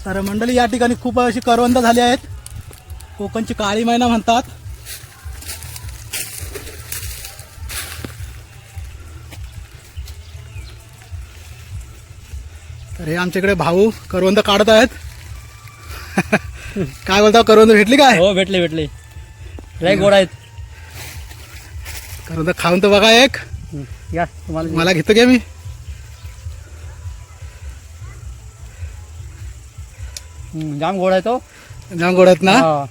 तर मंडळी या ठिकाणी खूप अशी करवंद झाली आहेत, कोकणची काळी मैना म्हणतात. तर हे आमच्याकडे भाऊ करवंद काढत आहेत. काय बोलता, करवंद भेटली काय? हो भेटले भेटले, लय गोड आहेत. करवंद खाऊन तर बघा एक. या तुम्हाला मला घेतो घ्या मी. जाम गोड आहे तो. जाम गोड आहेत ना. हा.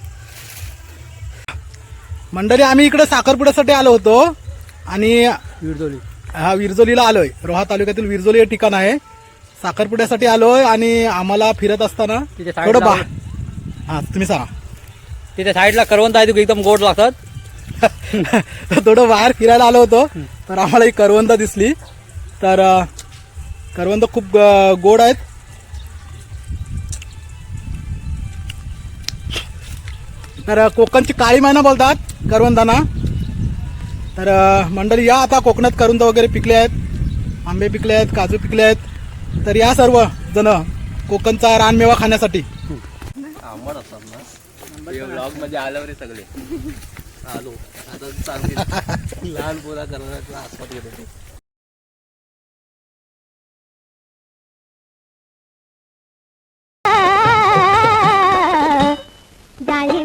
मंडळी आम्ही इकडे साखरपुड्यासाठी आलो होतो आणि विरजोली. हा विरजोलीला आलोय. रोहा तालुक्यातील विरजोली हे ठिकाण आहे. साखरपुड्यासाठी आलोय आणि आम्हाला फिरत असताना तिथे थोडं साईडला हा तुम्ही सांगा. तिथे साईडला करवंद आहे, ते एकदम गोड लागतात. थोडं बाहेर फिरायला आलो होतो तर आम्हाला ही करवंद दिसली. तर करवंद खूप गोड आहेत. तर कोकणची काळी मैना बोलतात करवंदांना. तर मंडळी या आता कोकणात करवंद वगैरे पिकले आहेत, आंबे पिकले आहेत, काजू पिकले आहेत. तर या सर्व जण कोकणचा रानमेवा खाण्यासाठी. आंबट असतात ना ब्लॉग मध्ये आल्यावर सगळे आलो आता चांगली लहान पोरा करण्याचा आस्वाद घेत होते. जाळी